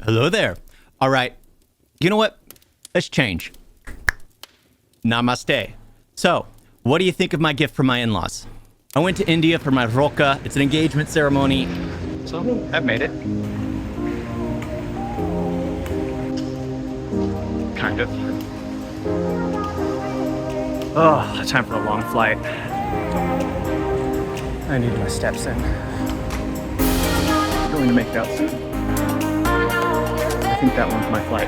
Hello there. All right. You know what? Let's change. Namaste. So, what do you think of my gift from my in-laws? I went to India for my roka. It's an engagement ceremony. So, I've made it. Kind of. Oh, time for a long flight. I need my steps in. Going to make it out soon. I think that one's my flight.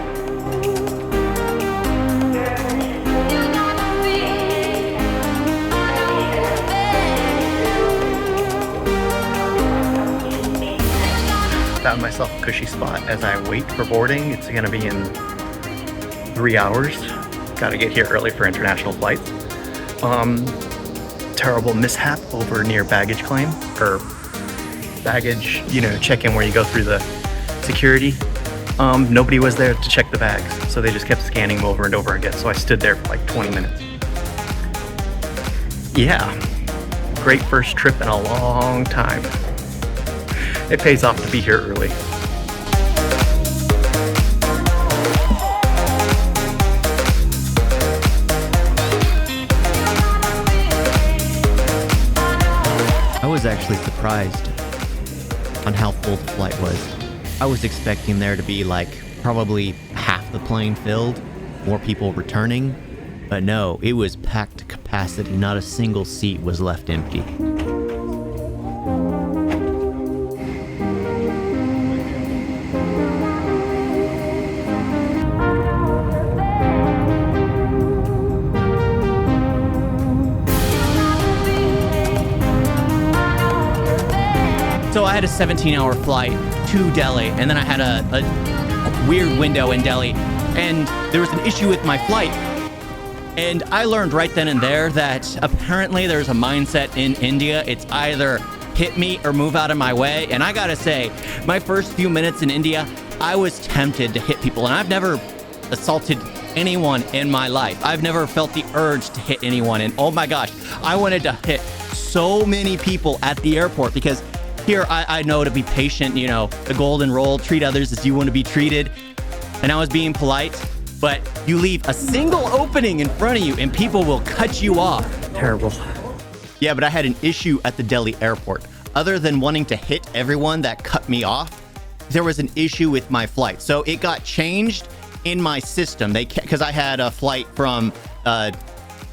Found myself a cushy spot as I wait for boarding. It's gonna be in 3 hours. Gotta get here early for international flights. Terrible mishap over near baggage claim, or baggage, check-in where you go through the security. Nobody was there to check the bags, so they just kept scanning them over and over again. So I stood there for like 20 minutes. Yeah, great first trip in a long time. It pays off to be here early. I was actually surprised on how full the flight was. I was expecting there to be like probably half the plane filled, more people returning, but no, it was packed to capacity. Not a single seat was left empty. So I had a 17-hour flight to Delhi, and then I had a weird window in Delhi, and there was an issue with my flight. And I learned right then and there that apparently there's a mindset in India. It's either hit me or move out of my way. And I gotta say, my first few minutes in India, I was tempted to hit people. And I've never assaulted anyone in my life. I've never felt the urge to hit anyone. And oh my gosh, I wanted to hit so many people at the airport because here I know to be patient, the golden rule, treat others as you want to be treated. And I was being polite, but you leave a single opening in front of you and people will cut you off. Terrible. Yeah, but I had an issue at the Delhi airport. Other than wanting to hit everyone that cut me off, there was an issue with my flight. So it got changed in my system. Because I had a flight from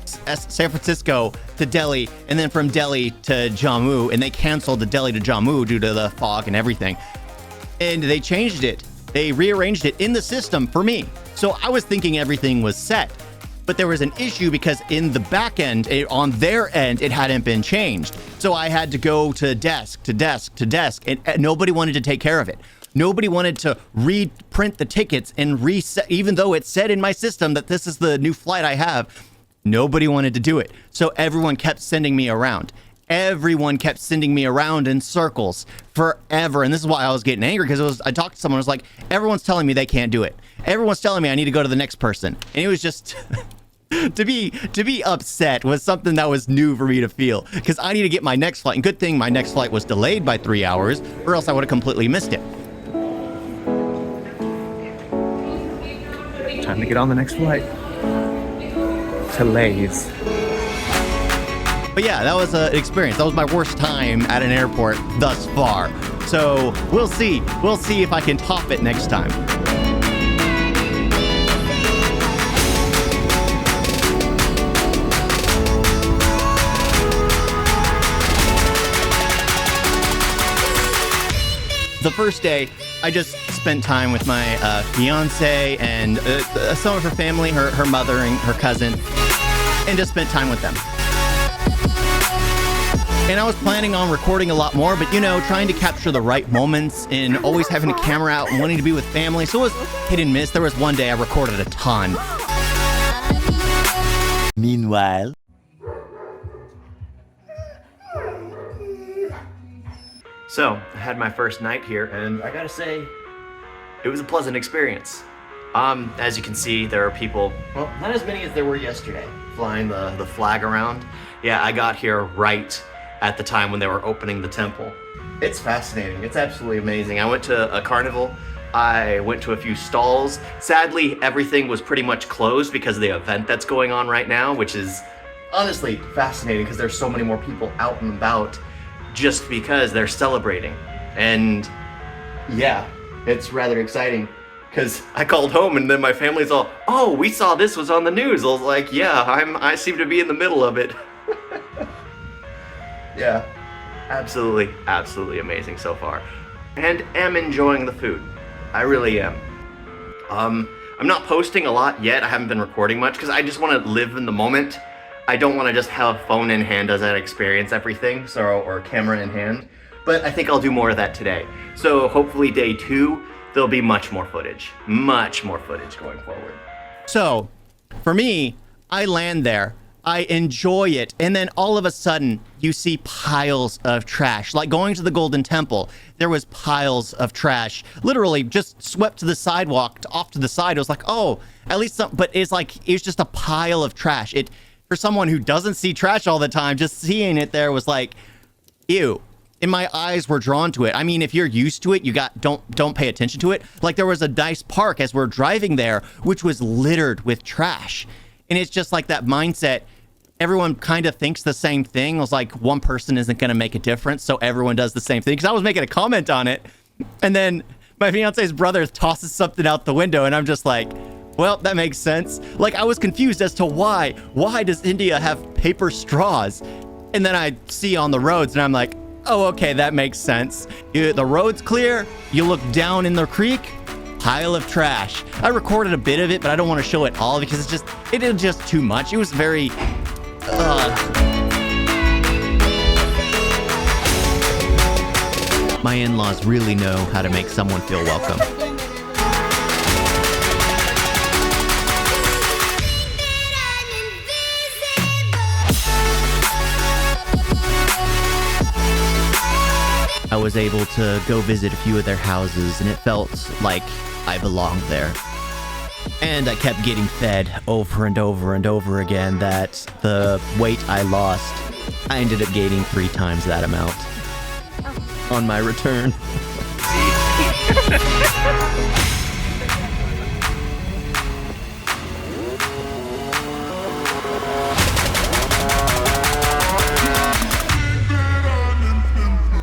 San Francisco to Delhi, and then from Delhi to Jammu, and they canceled the Delhi to Jammu due to the fog and everything. And they changed it. They rearranged it in the system for me. So I was thinking everything was set, but there was an issue because in the back end, on their end, it hadn't been changed. So I had to go to desk, to desk, to desk, and nobody wanted to take care of it. Nobody wanted to reprint the tickets and reset, even though it said in my system that this is the new flight I have. Nobody wanted to do it. So everyone kept sending me around. Everyone kept sending me around in circles forever. And this is why I was getting angry, because I talked to someone who was like, everyone's telling me they can't do it. Everyone's telling me I need to go to the next person. And it was just to be upset was something that was new for me to feel, because I need to get my next flight. And good thing my next flight was delayed by 3 hours, or else I would have completely missed it. Time to get on the next flight. Delays. But yeah, that was an experience. That was my worst time at an airport thus far. So we'll see. We'll see if I can top it next time. The first day, I just spent time with my fiance and some of her family, her mother and her cousin, and just spent time with them. And I was planning on recording a lot more, but trying to capture the right moments and always having a camera out and wanting to be with family. So it was hit and miss. There was one day I recorded a ton. Meanwhile. So I had my first night here, and I gotta say, it was a pleasant experience. As you can see, there are people, well, not as many as there were yesterday, flying the flag around. Yeah, I got here right at the time when they were opening the temple. It's fascinating. It's absolutely amazing. I went to a carnival I went to a few stalls. Sadly, everything was pretty much closed because of the event that's going on right now, which is honestly fascinating because there's so many more people out and about just because they're celebrating. And yeah, it's rather exciting because I called home and then my family's all, oh, we saw this was on the news. I was like, yeah, I seem to be in the middle of it. Yeah, absolutely amazing so far. And am enjoying the food. I really am. I'm not posting a lot yet. I haven't been recording much because I just want to live in the moment. I don't want to just have a phone in hand as I experience everything, or a camera in hand. But I think I'll do more of that today. So hopefully day 2, there'll be much more footage going forward. So for me, I land there. I enjoy it, and then all of a sudden, you see piles of trash. Like going to the Golden Temple, there was piles of trash, literally just swept to the sidewalk, off to the side. It was like, oh, at least some, but it's like, it was just a pile of trash. It, for someone who doesn't see trash all the time, just seeing it there was like, ew. And my eyes were drawn to it. I mean, if you're used to it, don't pay attention to it. Like there was a nice park as we're driving there, which was littered with trash. And it's just like that mindset. Everyone kind of thinks the same thing. It was like one person isn't going to make a difference, so everyone does the same thing. Because I was making a comment on it, and then my fiance's brother tosses something out the window, and I'm just like, well, that makes sense. Like I was confused as to why does India have paper straws? And then I see on the roads, and I'm like, oh, okay, that makes sense. The road's clear. You look down in the creek. Pile of trash. I recorded a bit of it, but I don't want to show it all because it is just too much. It was very. My in-laws really know how to make someone feel welcome. I was able to go visit a few of their houses, and it felt like I belonged there. And I kept getting fed over and over again that the weight I lost, I ended up gaining 3 times that amount on my return.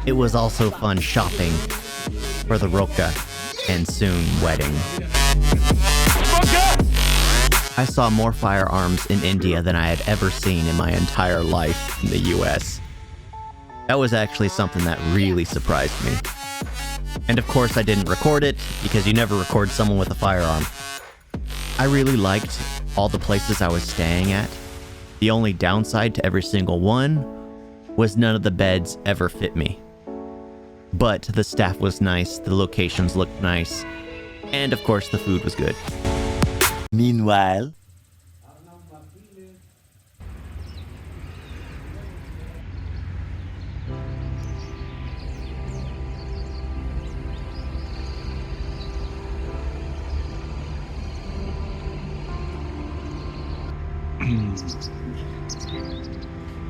It was also fun shopping for the Roka and soon wedding. I saw more firearms in India than I had ever seen in my entire life in the US. That was actually something that really surprised me. And of course I didn't record it, because you never record someone with a firearm. I really liked all the places I was staying at. The only downside to every single one was none of the beds ever fit me. But the staff was nice, the locations looked nice, and of course the food was good. Meanwhile,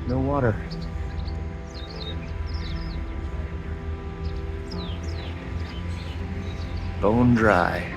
no water. Bone dry.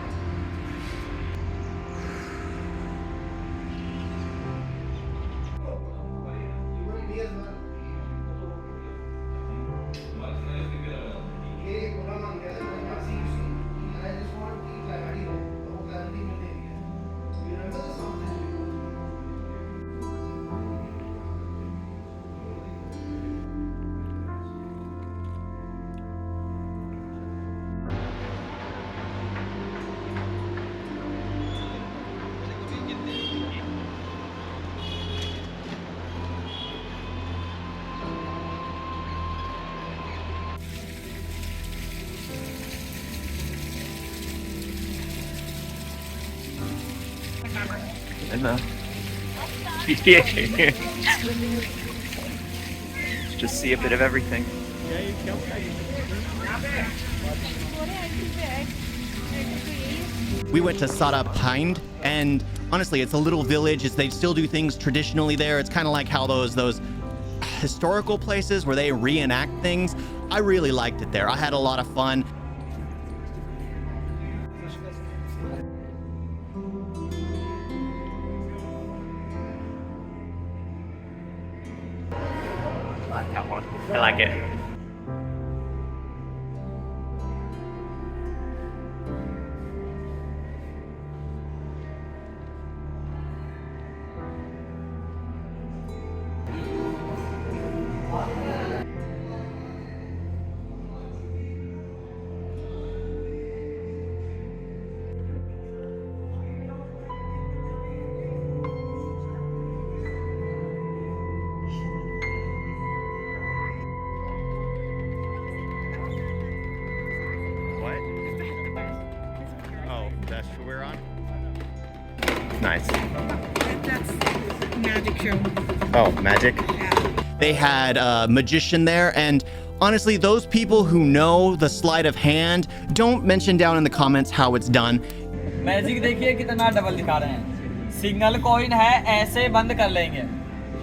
Just see a bit of everything. We went to Sarabhind, and honestly, it's a little village. They still do things traditionally there. It's kind of like how those historical places where they reenact things. I really liked it there. I had a lot of fun. I like it. That's what we're on? Nice. That's magic show. Oh, magic? Yeah. They had a magician there, and honestly, those people who know the sleight of hand, don't mention down in the comments how it's done. Magic देखिए कितना double दिखा रहे हैं। Single coin है, ऐसे बंद कर लेंगे,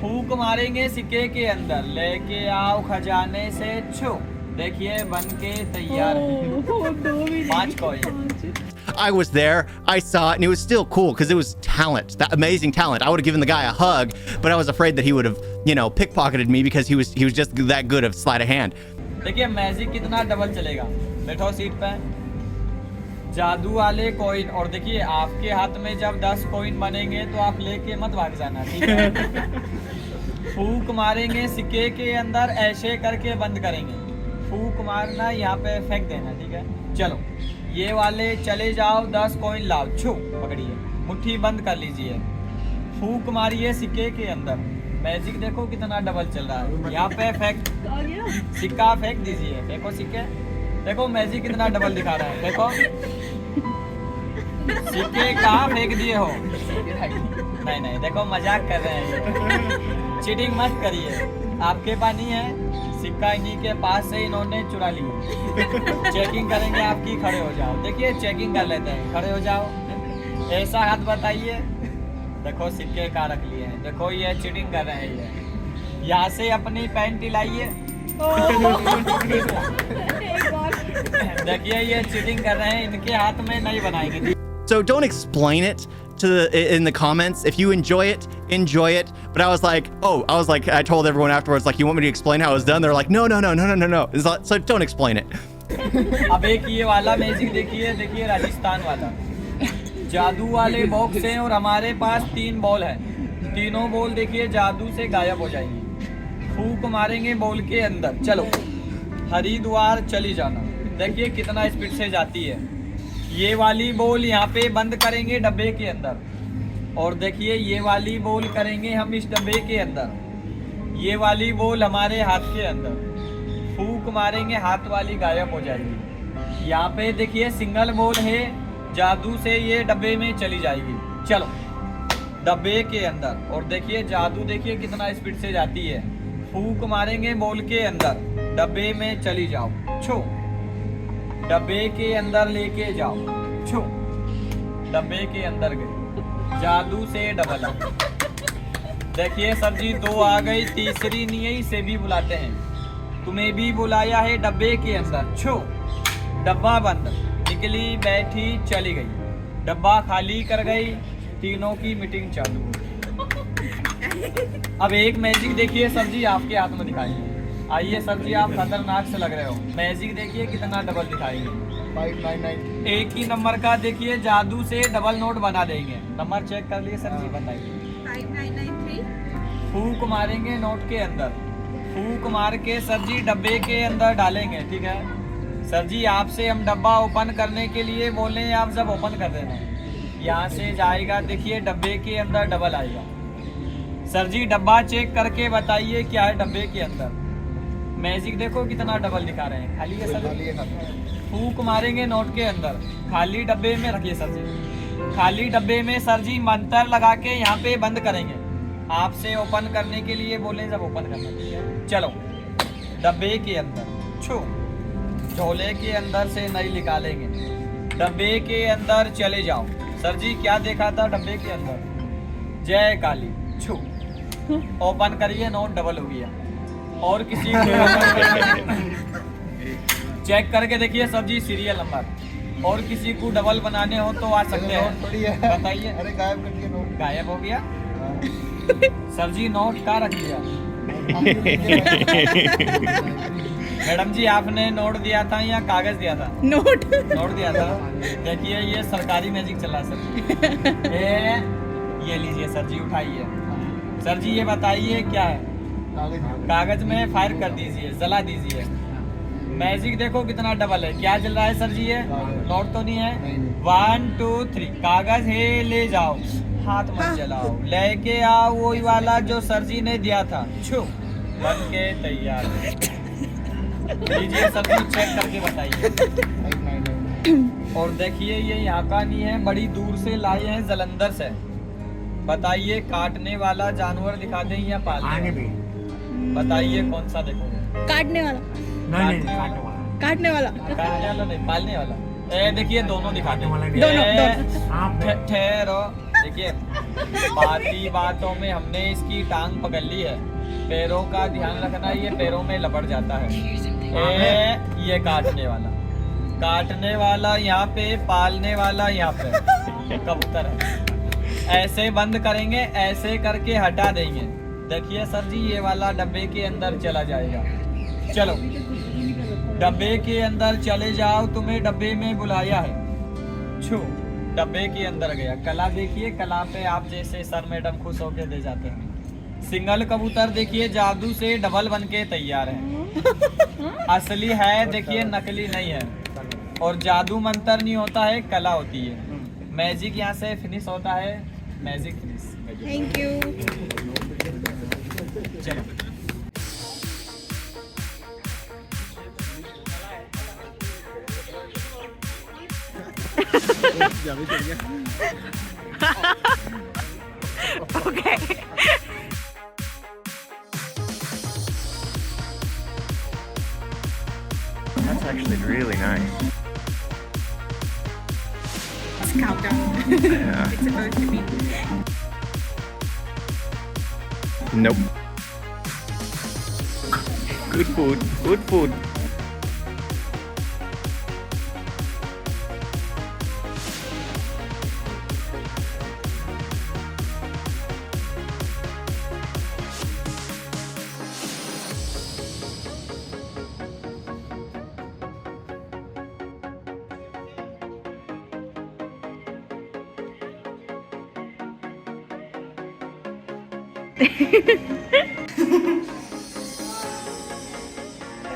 फूक मारेंगे सिक्के के अंदर, लेके आओ खजाने से छू, देखिए बन के तैयार है। 5 coin. I was there, I saw it, and it was still cool because it was talent, that amazing talent. I would have given the guy a hug, but I was afraid that he would have, you know, pickpocketed me because he was just that good of sleight of hand. देखिए magic कितना double चलेगा। बैठो seat पे। जादू वाले coin, और देखिए आपके हाथ में जब 10 कॉइन बनेंगे तो आप लेके मत भाग जाना, ठीक है। फूक मारेंगे सिक्के के अंदर, ऐसे करके बंद करेंगे, फूक मारना, यहाँ पे फेंक देना, ठीक है। चलो ये वाले चले जाओ, 10 कॉइन लाओ, छू पकड़िए, मुट्ठी बंद कर लीजिए, फूक मारिए सिक्के के अंदर। मैजिक देखो कितना डबल चल रहा है। यहाँ पे फेंक, सिक्का फेंक दीजिए, देखो सिक्के, देखो मैजिक कितना डबल दिखा रहा है, देखो सिक्के कहाँ फेंक दिए हो। नहीं नहीं, देखो मजाक कर रहे हैं, चीटिंग मत करिए, आपके पास नहीं है सिक्का, इन्हीं के पास से इन्होंने चुरा लिया। चेकिंग करेंगे आपकी, खड़े हो जाओ, देखिए चेकिंग कर लेते हैं, खड़े हो जाओ, ऐसा हाथ बताइए, देखो सिक्के कहाँ रख लिए हैं, देखो ये चीटिंग कर रहे हैं, ये यहाँ से अपनी पैंट हिलाइए, देखिए ये चीटिंग कर रहे हैं, इनके हाथ में नहीं बनाएंगे। So don't explain it in the comments. If you enjoy it, enjoy it. But I was like, I told everyone afterwards, like, you want me to explain how it's done? They're like, no. So don't explain it. अब एक ये वाला magic देखिए, देखिए राजस्थान वाला जादू वाले box हैं, और हमारे पास 3 बॉल है, तीनों बॉल देखिए जादू से गायब हो जाएंगी। फूक मारेंगे बॉल के अंदर, चलो हरिद्वार चली जाना, देखिए कितना स्पीड से जाती है। ये वाली बॉल यहाँ पे बंद करेंगे डब्बे के अंदर, और देखिए ये वाली बॉल करेंगे हम इस डब्बे के अंदर, ये वाली बॉल हमारे हाथ के अंदर, फूक मारेंगे हाथ वाली गायब हो जाएगी। यहाँ पे देखिए सिंगल बॉल है, जादू से ये डब्बे में चली जाएगी, चलो डब्बे के अंदर, और देखिए जादू देखिए कितना स्पीड से जाती है। फूक मारेंगे बॉल के अंदर, डब्बे में चली जाओ, छो डब्बे के अंदर लेके जाओ, छो डब्बे के अंदर गई, जादू से डबल। देखिए सर जी 2 आ गई, तीसरी नहीं है, इसे भी बुलाते हैं, तुम्हें भी बुलाया है डब्बे के अंदर, छो डब्बा बंद, निकली बैठी चली गई, डब्बा खाली कर गई, तीनों की मीटिंग चालू। अब एक मैजिक देखिए सर जी आपके हाथ में दिखाएंगे, आइए सर जी आप खतरनाक से लग रहे हो, मैजिक देखिए कितना डबल दिखाएंगे। 599 एक ही नंबर का देखिए जादू से डबल नोट बना देंगे, नंबर चेक कर लिए सर जी, बताइए। 5993। फूक मारेंगे नोट के अंदर, फूक मार के सर जी डब्बे के अंदर डालेंगे, ठीक है सर जी। आपसे हम डब्बा ओपन करने के लिए बोल रहे हैं, आप जब ओपन कर देना, यहाँ से जाएगा, देखिए डब्बे के अंदर डबल आएगा। सर जी डब्बा चेक करके बताइए क्या है डब्बे के अंदर। मैजिक देखो कितना डबल दिखा रहे हैं, खाली है सर, फूक मारेंगे नोट के अंदर, खाली डब्बे में रखिए सर जी, खाली डब्बे में सर जी मंत्र लगा के यहाँ पे बंद करेंगे, आपसे ओपन करने के लिए बोले जब ओपन करना। चलो डब्बे के अंदर छो, झोले के अंदर से नहीं निकालेंगे, डब्बे के अंदर चले जाओ। सर जी क्या देखा था डब्बे के अंदर, जय काली, छो ओपन करिए, नोट डबल हो गया। और किसी को चेक करके देखिए सर जी सीरियल नंबर, और किसी को डबल बनाने हो तो आ सकते हैं, बताइए। अरे गायब कर दिया नोट, गायब हो गया सर जी, नोट कहाँ रख दिया, मैडम जी आपने नोट दिया था या कागज दिया था? नोट। नोट दिया था। देखिए ये सरकारी मैजिक चला सर। ये लीजिए सर जी, उठाइए। सर जी ये बताइए क्या है? कागज में फायर कर दीजिए, जला दीजिए। मैजिक देखो कितना डबल है। क्या जल रहा है सर जी? ये नोट तो नहीं है। 1 2 3 कागज है, ले जाओ। हाथ मत जलाओ, लेके आओ वही वाला जो सर जी ने दिया था। छू बन के तैयार है। लीजिए सर जी, चेक करके बताइए। और देखिए ये यहाँ का नहीं है, बड़ी दूर से लाए हैं, जलंधर से। बताइए काटने वाला जानवर दिखा दें या पालने वाला? बताइए कौन सा देखोगे? काटने वाला। काटने वाला नहीं, पालने वाला। देखिए दोनों दिखा दें। दोनों। ठहरो, देखिए बाती बातों में हमने इसकी टांग पकड़ ली है। पैरों का ध्यान रखना, ये पैरों में लपट जाता है। ये काटने वाला यहाँ पे, पालने वाला यहाँ पे कबूतर है। ऐसे बंद करेंगे, ऐसे करके हटा देंगे। देखिए सर जी ये वाला डब्बे के अंदर चला जाएगा। चलो डब्बे के अंदर चले जाओ, तुम्हें डब्बे में बुलाया है। छू डब्बे के अंदर गया। कला देखिए, कला पे आप जैसे सर मैडम खुश होके दे जाते हैं। सिंगल कबूतर देखिए जादू से डबल बन के तैयार है। असली है देखिए, नकली नहीं है। और जादू मंत्र नहीं होता है, कला होती है। मैजिक यहाँ से फिनिश होता है। Magic finish. Thank you. चलो Okay. That's actually really nice. It's countdown. Yeah. It's supposed to be. Nope. Good food. Good food.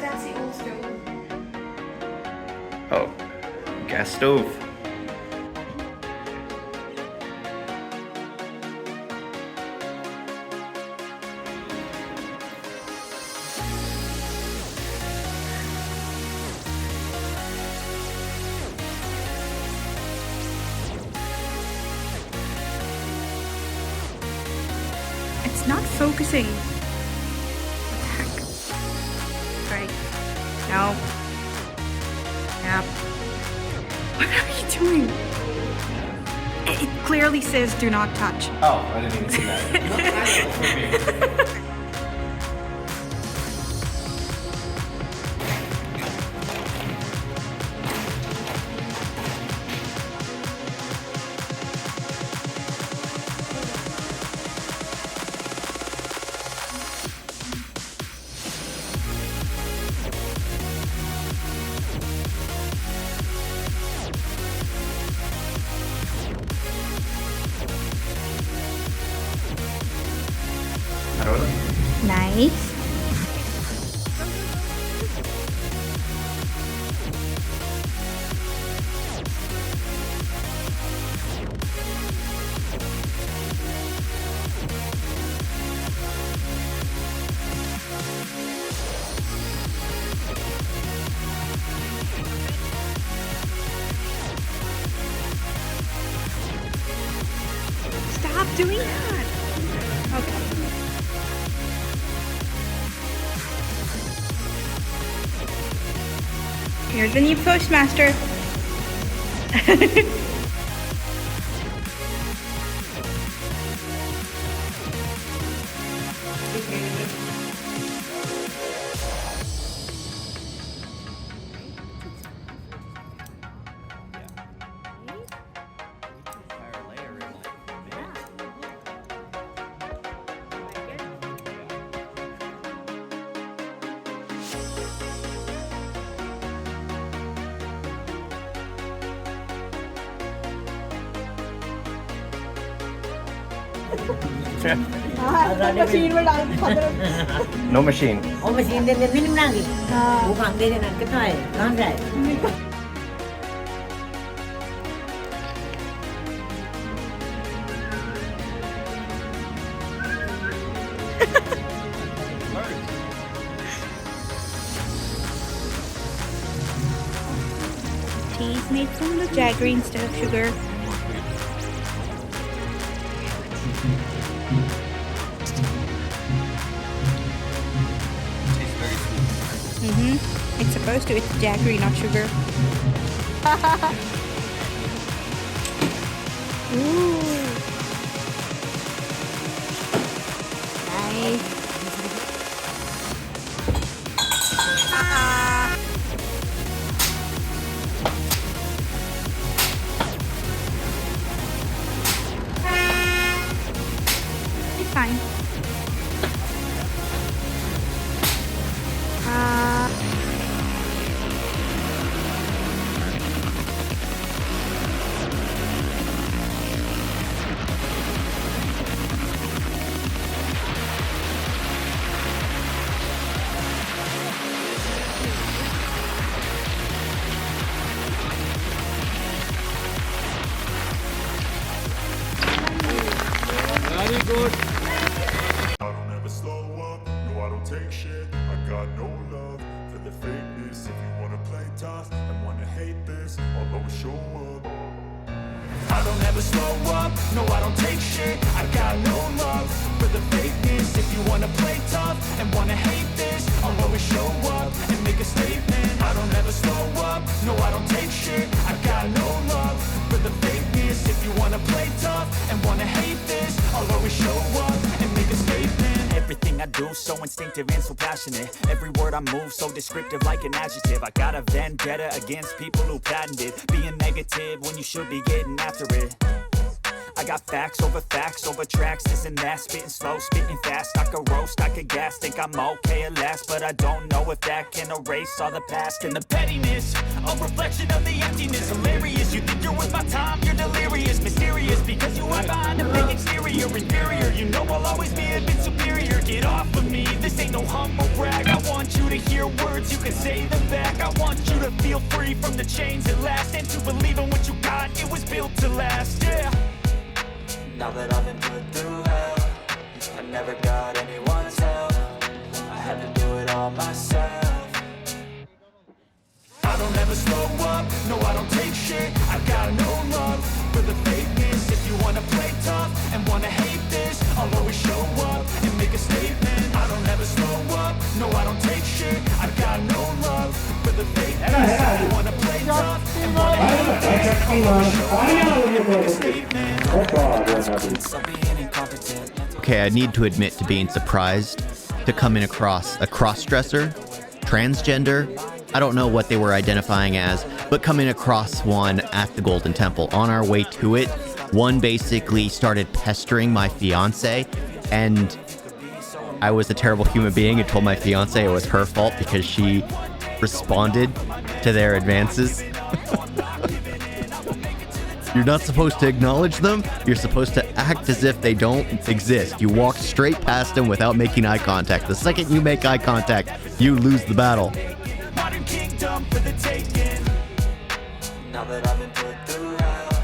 That's the old stove. Oh, gas stove. It's not focusing. What the heck? Right. No. Yep. What are you doing? It clearly says do not touch. Oh, I didn't even see that. Nice. Stop doing that. Okay. Here's the new postmaster. Machine में डाल No machine. ਉਹ machine ਦੇ ਅੰਦਰ ਵੀ ਨਹੀਂ ਬਣਾਂਗੇ ਉਹ ਖਾਂਦੇ ਦੇ ਨਾਲ ਕਿੱਥੋਂ ਆਏ ਕਹਾਂ ਸੇ ਆਏ Tea's made from the jaggery instead of sugar. It's supposed to. It's jaggery, not sugar. Ooh. Nice. It's fine. Very good. I don't ever slow up, no I don't take shit. I got no love for the fakeness. If you wanna play tough and wanna hate this, I'll always show up. I don't ever slow up, no I don't take shit. I got no love for the fakeness. If you wanna play tough and wanna hate this, I'll always show up and make a statement. I don't ever slow up, no I don't take shit. I got no love for the fakeness. If you wanna play tough and wanna hate this, I'll always show up and make a statement. Everything I do so instinctive and so passionate. Every word I move so descriptive like an adjective. I got a vendetta against people who patented being negative when you should be getting after it. I got facts over tracks, this and that. Spitting slow, spitting fast. I could roast, I could gas. Think I'm okay at last, but I don't know if that can erase all the past. And the pettiness, a reflection of the emptiness. Hilarious, you think you're worth my time, you're delirious. Mysterious, because you hide behind a fake exterior. Inferior, you know I'll always be a bit superior. Get off of me, this ain't no humble brag. I want you to hear words, you can say them back. I want you to feel free from the chains at last, and to believe in what you got, it was built to last, yeah. Now that I've been put through hell, I never got anyone's help. I had to do it all myself. I don't ever slow up, no I don't take shit. I got no love for the fakeness. If you wanna play tough and wanna hate this, I'll always show up and make a statement. I don't ever slow up, no I don't take shit. I got no love for the fakeness. If you wanna play tough and wanna hate this, I'll always show up and make a statement. So being incompetent. Okay, I need to admit to being surprised to coming across a cross-dresser, transgender. I don't know what they were identifying as, but coming across one at the Golden Temple. On our way to it, one basically started pestering my fiance, and I was a terrible human being and told my fiance it was her fault because she responded to their advances. You're not supposed to acknowledge them. You're supposed to act as if they don't exist. You walk straight past them without making eye contact. The second you make eye contact, you lose the battle. Modern kingdom for the taking. Now that I've been put through hell,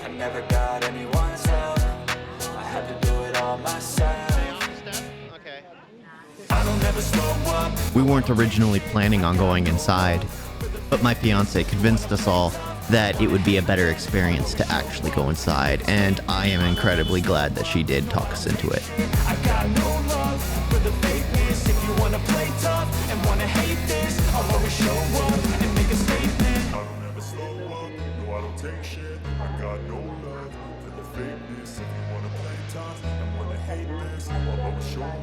I never got anyone's help. I had to do it all myself. I don't ever slow up. We weren't originally planning on going inside, but my fiance convinced us all that it would be a better experience to actually go inside, and I am incredibly glad that she did talk us into it. I got no love for the fakeness. If you wanna play tough and wanna hate this, I'll always show up and make a statement. I don't ever slow up, no I don't take shit. I got no love for the fakeness. If you wanna play tough and wanna hate this, I'll always show up.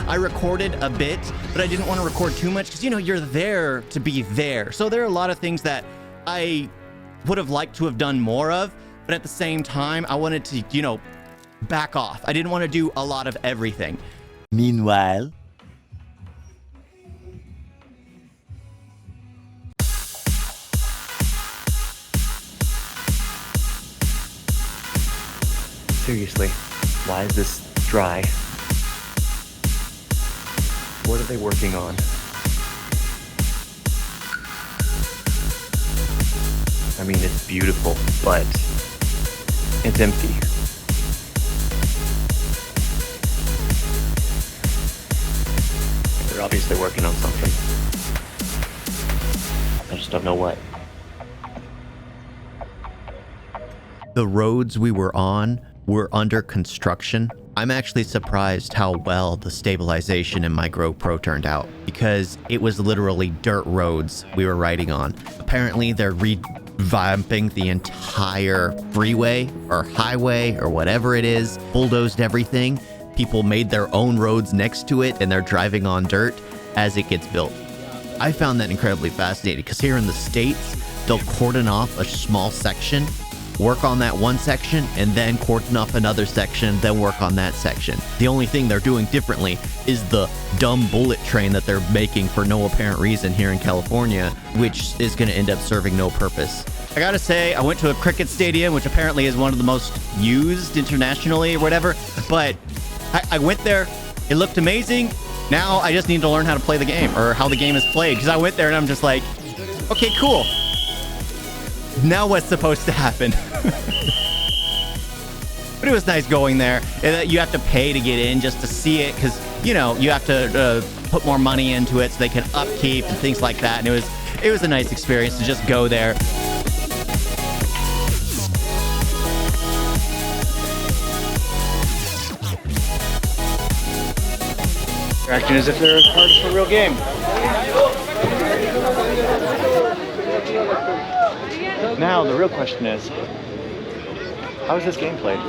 I recorded a bit, but I didn't want to record too much because, you know, you're there to be there. So there are a lot of things that I would have liked to have done more of, but at the same time, I wanted to, you know, back off. I didn't want to do a lot of everything. Meanwhile, Seriously, why is this dry? What are they working on? I mean, it's beautiful, but it's empty. They're obviously working on something. I just don't know what. The roads we were on were under construction. I'm actually surprised how well the stabilization in my GoPro turned out, because it was literally dirt roads we were riding on. Apparently they're revamping the entire freeway or highway or whatever it is, bulldozed everything. People made their own roads next to it and they're driving on dirt as it gets built. I found that incredibly fascinating because here in the States, they'll cordon off a small section, work on that one section, and then cordon off another section, then work on that section. The only thing they're doing differently is the dumb bullet train that they're making for no apparent reason here in California, which is going to end up serving no purpose. I gotta say, I went to a cricket stadium, which apparently is one of the most used internationally or whatever, but I went there, it looked amazing. Now I just need to learn how to play the game, or how the game is played, because I went there and I'm just like, okay, cool. Now what's supposed to happen? But it was nice going there. You have to pay to get in just to see it, because, you know, you have to put more money into it so they can upkeep and things like that. And it was a nice experience to just go there. They're acting as if they're a part of a real game. Now, the real question is, how is this game played?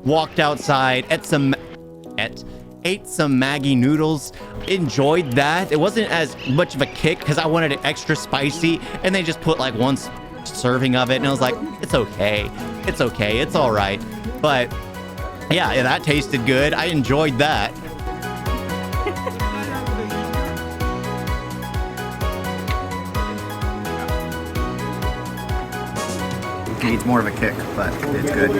Walked outside, ate some Maggi noodles, enjoyed that. It wasn't as much of a kick because I wanted it extra spicy, and they just put like one serving of it, and I was like, it's okay, it's all right. But yeah, that tasted good. I enjoyed that. Needs more of a kick, but it's good.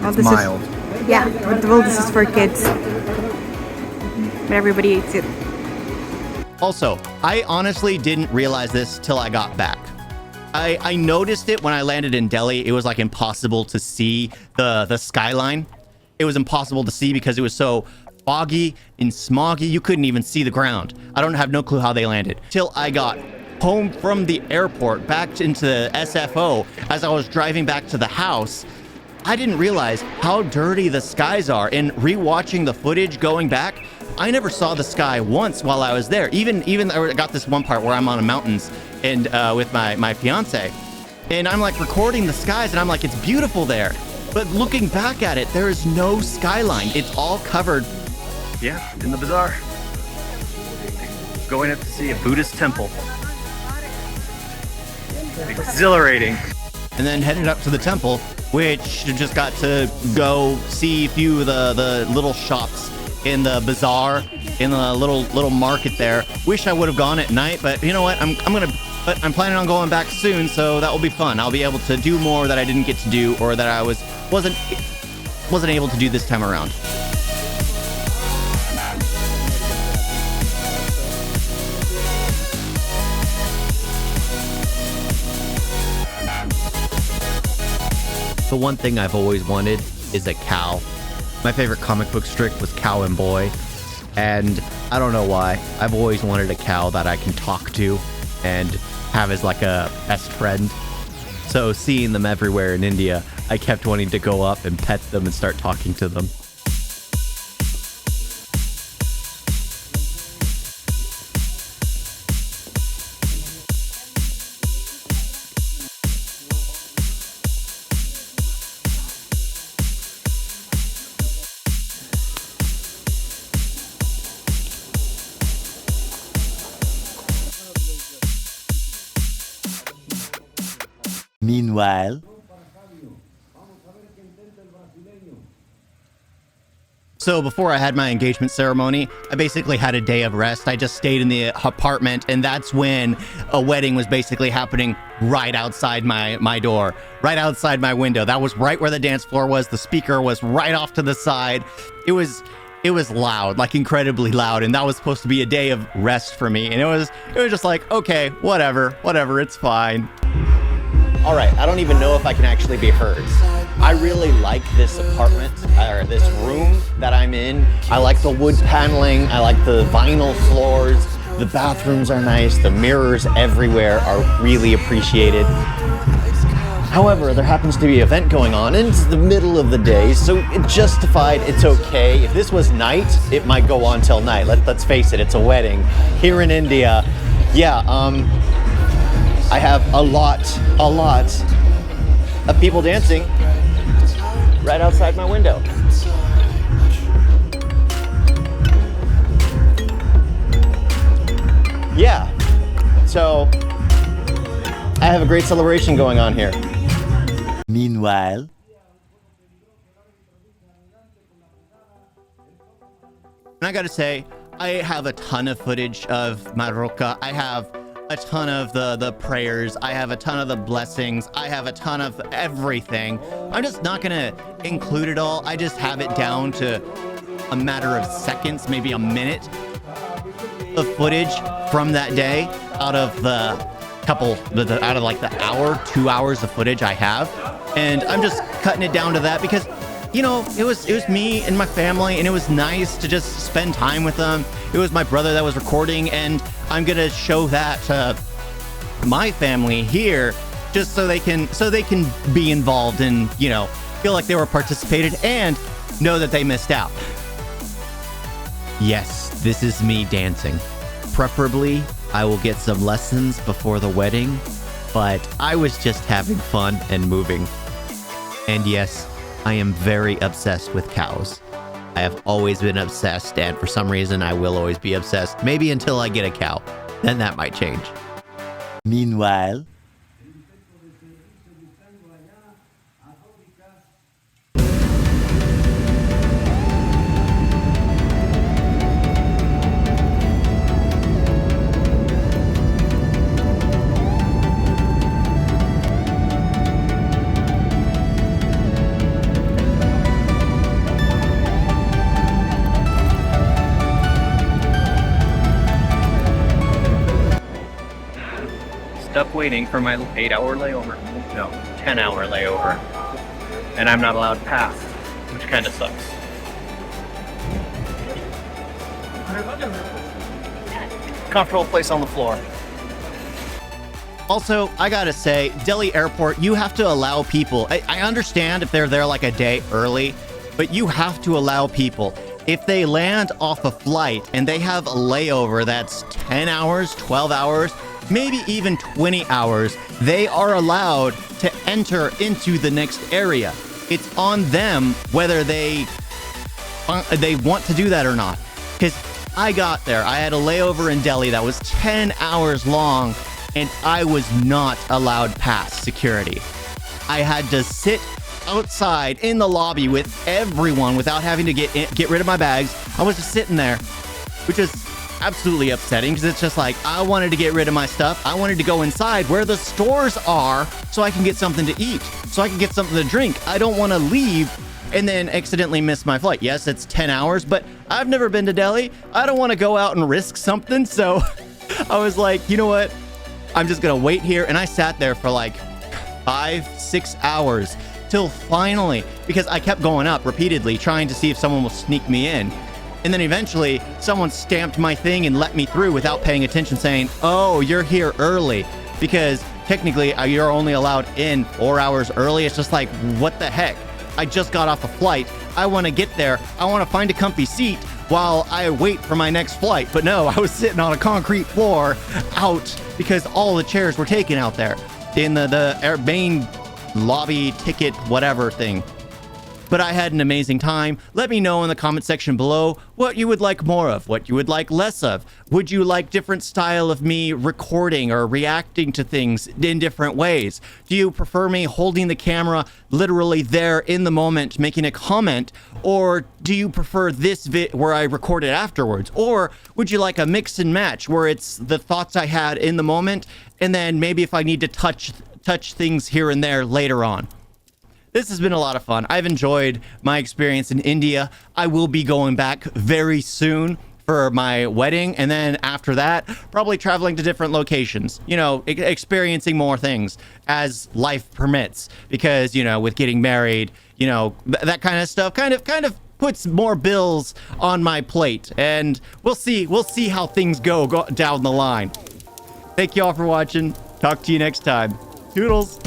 Well, It's mild. Yeah, well, this is for kids. But everybody eats it. Also, I honestly didn't realize this till I got back. I noticed it when I landed in Delhi. It was like impossible to see the skyline. It was impossible to see because it was so foggy and smoggy. You couldn't even see the ground. I don't have no clue how they landed. Till I got home from the airport back into the SFO. As I was driving back to the house, I didn't realize how dirty the skies are. And rewatching the footage going back, I never saw the sky once while I was there. Even I got this one part where I'm on the mountains and with my fiance, and I'm like recording the skies, and I'm like, it's beautiful there. But looking back at it, there is no skyline. It's all covered. Yeah, in the bazaar. Going up to see a Buddhist temple. Exhilarating. And then headed up to the temple, which just got to go see a few of the little shops in the bazaar, in the little market there. Wish I would have gone at night, but you know what? I'm planning on going back soon, so that will be fun. I'll be able to do more that I didn't get to do, or that I wasn't able to do this time around. The one thing I've always wanted is a cow. My favorite comic book strip was Cow and Boy, and I don't know why. I've always wanted a cow that I can talk to and have as like a best friend. So seeing them everywhere in India, I kept wanting to go up and pet them and start talking to them. Meanwhile, so before I had my engagement ceremony, I basically had a day of rest. I just stayed in the apartment, and that's when a wedding was basically happening right outside my door, right outside my window. That was right where the dance floor was. The speaker was right off to the side. It was loud, like incredibly loud, and that was supposed to be a day of rest for me. And it was just like, okay, whatever, it's fine. All right, I don't even know if I can actually be heard. I really like this apartment, or this room that I'm in. I like the wood paneling, I like the vinyl floors, the bathrooms are nice, the mirrors everywhere are really appreciated. However, there happens to be an event going on, and it's the middle of the day, so it justified it's okay. If this was night, it might go on till night. Let's face it, it's a wedding. Here in India, yeah, I have a lot of people dancing right outside my window. Yeah, so I have a great celebration going on here. meanwhile, And I gotta say, I have a ton of footage of Marokko. I have a ton of the prayers. I have a ton of the blessings. I have a ton of everything. I'm just not gonna include it all. I just have it down to a matter of seconds, maybe a minute of footage from that day out of the out of like the hour, 2 hours of footage I have. And I'm just cutting it down to that because, you know, it was me and my family, and it was nice to just spend time with them. It was my brother that was recording, and I'm gonna show that to my family here, just so they can be involved and, you know, feel like they were participated and know that they missed out. Yes, this is me dancing. Preferably, I will get some lessons before the wedding, but I was just having fun and moving. And yes, I am very obsessed with cows. I have always been obsessed, and for some reason I will always be obsessed. Maybe until I get a cow. Then that might change. meanwhile, Stuck waiting for my 8-hour layover. No, 10-hour layover. And I'm not allowed past, which kind of sucks. Comfortable place on the floor. Also, I gotta say, Delhi Airport, you have to allow people. I understand if they're there like a day early, but you have to allow people. If they land off a flight and they have a layover that's 10 hours, 12 hours, maybe even 20 hours, they are allowed to enter into the next area. It's on them whether they want to do that or not. Because I got there, I had a layover in Delhi that was 10 hours long, and I was not allowed past security. I had to sit outside in the lobby with everyone without having to get rid of my bags. I was just sitting there, which is absolutely upsetting because it's just like, I wanted to get rid of my stuff. I wanted to go inside where the stores are so I can get something to eat, so I can get something to drink. I don't want to leave and then accidentally miss my flight. Yes, it's 10 hours, but I've never been to Delhi. I don't want to go out and risk something. So I was like, you know what? I'm just going to wait here. And I sat there for like 5-6 hours till finally, because I kept going up repeatedly trying to see if someone will sneak me in. And then eventually someone stamped my thing and let me through without paying attention, saying, oh, you're here early, because technically you're only allowed in 4 hours early. It's just like, what the heck? I just got off a flight. I want to get there. I want to find a comfy seat while I wait for my next flight. But no, I was sitting on a concrete floor out because all the chairs were taken out there in the main lobby ticket whatever thing. but I had an amazing time. Let me know in the comment section below what you would like more of, what you would like less of. Would you like different style of me recording or reacting to things in different ways? Do you prefer me holding the camera literally there in the moment, making a comment? Or do you prefer this where I record it afterwards? Or would you like a mix and match where it's the thoughts I had in the moment, and then maybe if I need to touch things here and there later on? This has been a lot of fun. I've enjoyed my experience in India. I will be going back very soon for my wedding, and then after that, probably traveling to different locations, you know, experiencing more things as life permits, because, you know, with getting married, you know, that kind of stuff kind of puts more bills on my plate, and we'll see how things go down the line. Thank you all for watching. Talk to you next time. Toodles.